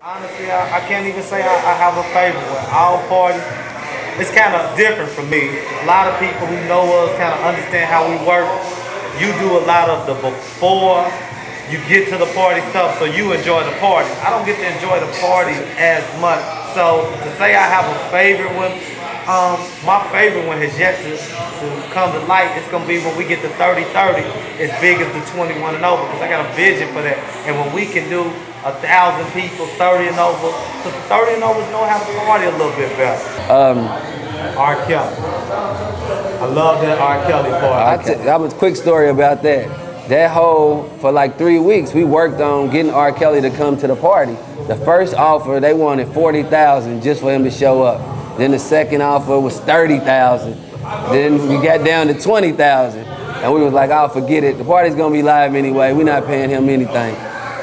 Honestly, I can't even say I have a favorite one. All parties, it's kind of different for me. A lot of people who know us kind of understand how we work. You do a lot of the before you get to the party stuff, so you enjoy the party. I don't get to enjoy the party as much. So to say I have a favorite one, my favorite one has yet to come to light. It's gonna be when we get to 30-30, as big as the 21 and over, because I got a vision for that. And when we can do 1,000 people, 30 and over, because 30 and overs know how to party a little bit better. R. Kelly. I love that R. Kelly party. I have a quick story about that. That whole, for like 3 weeks, we worked on getting R. Kelly to come to the party. The first offer, they wanted 40,000 just for him to show up. Then the second offer was 30,000. Then we got down to 20,000. And we was like, oh, forget it. The party's gonna be live anyway. We're not paying him anything.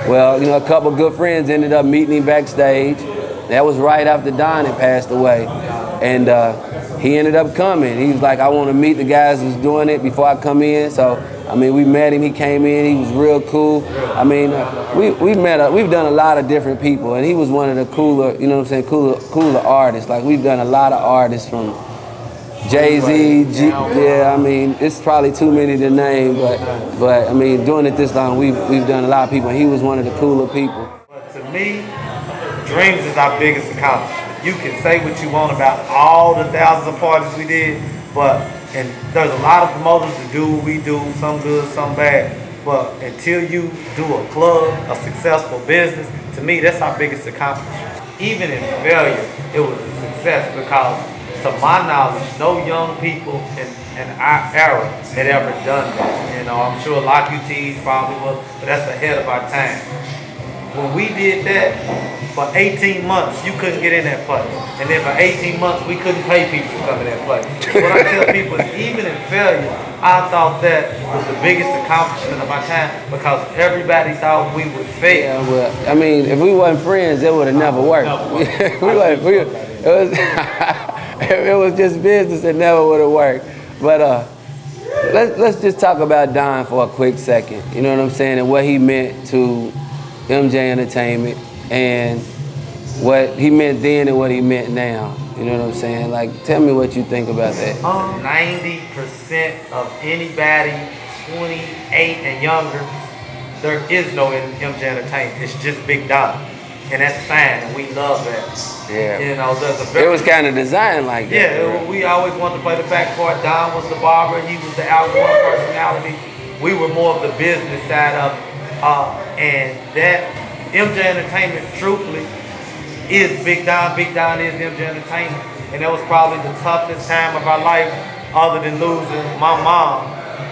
Well, you know, a couple good friends ended up meeting him backstage. That was right after Don had passed away. And he ended up coming. He was like, I want to meet the guys who's doing it before I come in. So, I mean, we met him. He came in. He was real cool. I mean, we've done a lot of different people, and he was one of the cooler, you know what I'm saying, cooler artists. Like, we've done a lot of artists from Jay-Z, yeah, I mean, it's probably too many to name, but I mean, doing it this long, we've done a lot of people, and he was one of the cooler people. But to me, Dreams is our biggest accomplishment. You can say what you want about all the thousands of parties we did, and there's a lot of promoters that do what we do, some good, some bad. But until you do a club, a successful business, to me, that's our biggest accomplishment. Even in failure, it was a success because, to my knowledge, no young people in our era had ever done that. You know, I'm sure Lock UTs probably was, but that's ahead of our time. When we did that, for 18 months, you couldn't get in that place. And then for 18 months, we couldn't pay people to come in that place. What I tell people is, even in failure, I thought that was the biggest accomplishment of our time because everybody thought we would fail. Yeah, well, I mean, if we wasn't friends, it would have never worked. It was just business, it never would have worked. But let's just talk about Don for a quick second. You know what I'm saying? And what he meant to MJ Entertainment and what he meant then and what he meant now. You know what I'm saying? Like, tell me what you think about that. 90% of anybody 28 and younger, there is no MJ Entertainment. It's just Big Don. And that's fine, and we love that. Yeah. You know, it was kind of designed like that. Yeah, we always wanted to play the back part. Don was the barber, he was the outgoing personality. We were more of the business side of it. And that MJ Entertainment, truthfully, is Big Don. Big Don is MJ Entertainment. And that was probably the toughest time of our life, other than losing my mom,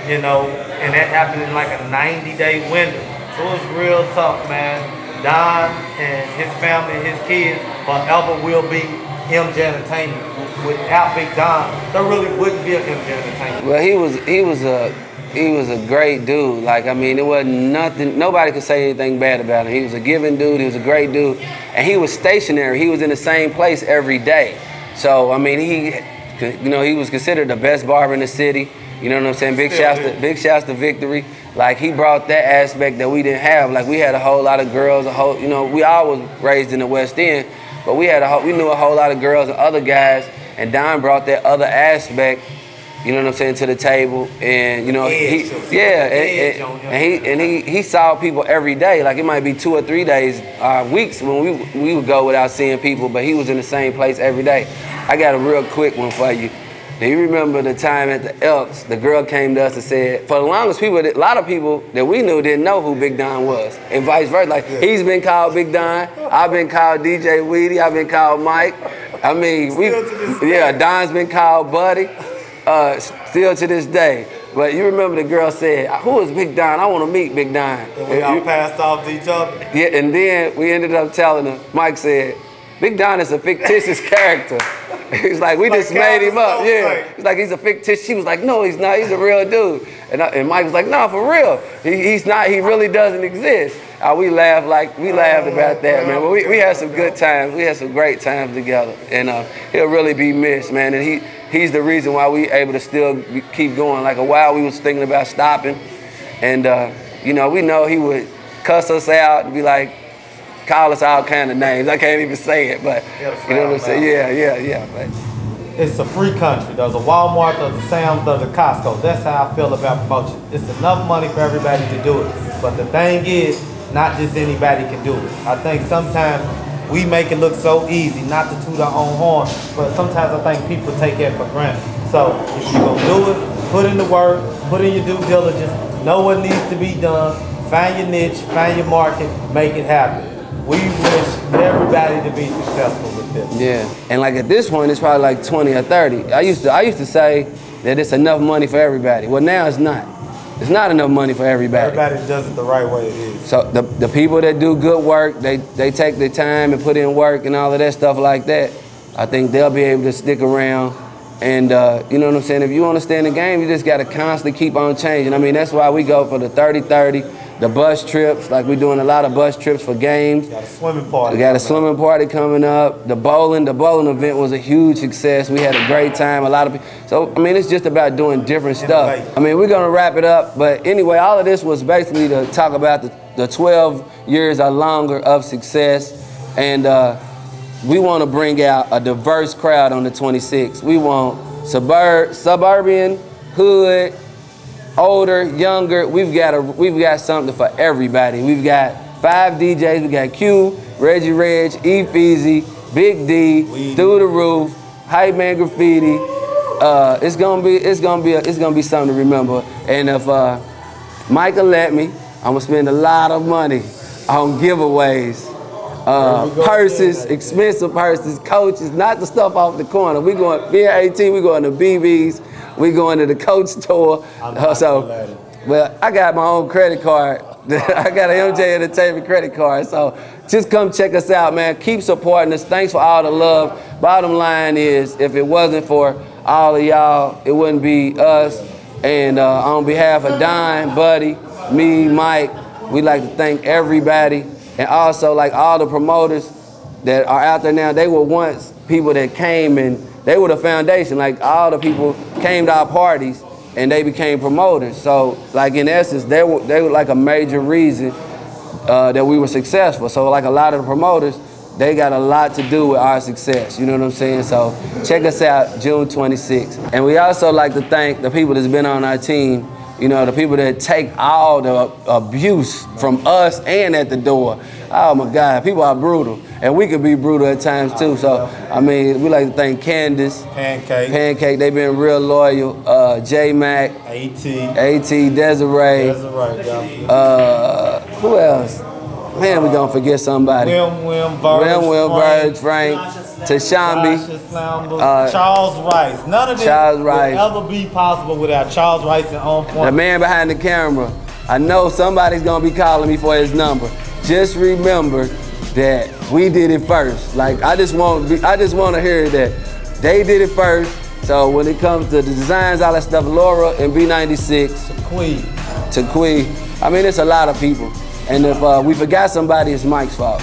you know, and that happened in like a 90-day window. So it was real tough, man. Don and his family and his kids forever will be MJ Entertainment. Without Big Don, there really wouldn't be an MJ Entertainment. Well, he was a great dude. Like, I mean, it wasn't nothing, nobody could say anything bad about him. He was a giving dude, he was a great dude, and he was stationary. He was in the same place every day. So, I mean, he was considered the best barber in the city. You know what I'm saying? Big shouts to Victory. Like, he brought that aspect that we didn't have. Like, we had a whole lot of girls, you know, we all was raised in the West End, but we knew a whole lot of girls and other guys, and Don brought that other aspect, you know what I'm saying, to the table. And, you know, he saw people every day. Like, it might be 2 or 3 days, weeks when we would go without seeing people, but he was in the same place every day. I got a real quick one for you. Do you remember the time at the Elks, the girl came to us and said, for the longest people, a lot of people that we knew didn't know who Big Don was, and vice versa. Like, he's been called Big Don, I've been called DJ Weedy, I've been called Mike. I mean, Don's been called Buddy, still to this day. But you remember the girl said, who is Big Don? I want to meet Big Don. And we all passed off to each other. Yeah, and then we ended up telling her, Mike said, Big Don is a fictitious character. He's like, we just made him up. Yeah. He's like, he's a fictitious. She was like, no, he's not. He's a real dude. And Mike was like, no, for real. He's not. He really doesn't exist. We laughed about that, man. But we had some good times. We had some great times together. And he'll really be missed, man. And he's the reason why we able to still keep going. Like, a while we was thinking about stopping. And, you know, we know he would cuss us out and be like, call us all kind of names. I can't even say it, but you know what I'm saying? Yeah. But it's a free country. There's a Walmart, there's a Sam's, there's a Costco. That's how I feel about promotion. It's enough money for everybody to do it. But the thing is, not just anybody can do it. I think sometimes we make it look so easy, not to toot our own horn, but sometimes I think people take it for granted. So if you're gonna do it, put in the work, put in your due diligence, know what needs to be done, find your niche, find your market, make it happen. We wish everybody to be successful with this. Yeah, and like at this point, it's probably like 20 or 30. I used to say that it's enough money for everybody. Well, now it's not. It's not enough money for everybody. Everybody does it the right way it is. So the people that do good work, they take their time and put in work and all of that stuff like that, I think they'll be able to stick around. And you know what I'm saying? If you want to stay in the game, you just got to constantly keep on changing. I mean, that's why we go for the 30-30. The bus trips, like we're doing a lot of bus trips for games. Got a swimming party. We got a swimming party coming up. The bowling event was a huge success. We had a great time. A lot of people. So I mean, it's just about doing different stuff. I mean, we're gonna wrap it up. But anyway, all of this was basically to talk about the 12 years or longer of success, and we want to bring out a diverse crowd on the 26th. We want suburban, hood, older, younger. We've got something for everybody. We've got 5 DJs. We got Q, Reggie Reg, E-Feezy, Big D, Through the Roof, Hype Man Graffiti. It's gonna be something to remember. And if Michael let me, I'm gonna spend a lot of money on giveaways. Purses, expensive purses, coaches, not the stuff off the corner. Me and AT, we going to BB's. We going to the Coach store. Well, I got my own credit card. I got an MJ Entertainment credit card. So just come check us out, man. Keep supporting us. Thanks for all the love. Bottom line is, if it wasn't for all of y'all, it wouldn't be us. And on behalf of Don, Buddy, me, Mike, we'd like to thank everybody. And also, like all the promoters that are out there now, they were once people that came and they were the foundation. Like all the people came to our parties and they became promoters. So like in essence, they were like a major reason that we were successful. So like a lot of the promoters, they got a lot to do with our success. You know what I'm saying? So check us out June 26th. And we also like to thank the people that's been on our team. You know, the people that take all the abuse from us and at the door. Oh my God, people are brutal. And we can be brutal at times too. So, I mean, we like to thank Candace. Pancake, they've been real loyal. J-Mac. AT, Desiree. Who else? Man, we gonna forget somebody. Wim, Verge, Frank, Tashambi, Charles Rice. None of this would ever be possible without Charles Rice and On Point. The man behind the camera. I know somebody's gonna be calling me for his number. Just remember that we did it first. Like I just want to hear that they did it first. So when it comes to the designs, all that stuff, Laura and B96, Taqui. I mean, it's a lot of people. And if we forgot somebody, it's Mike's fault.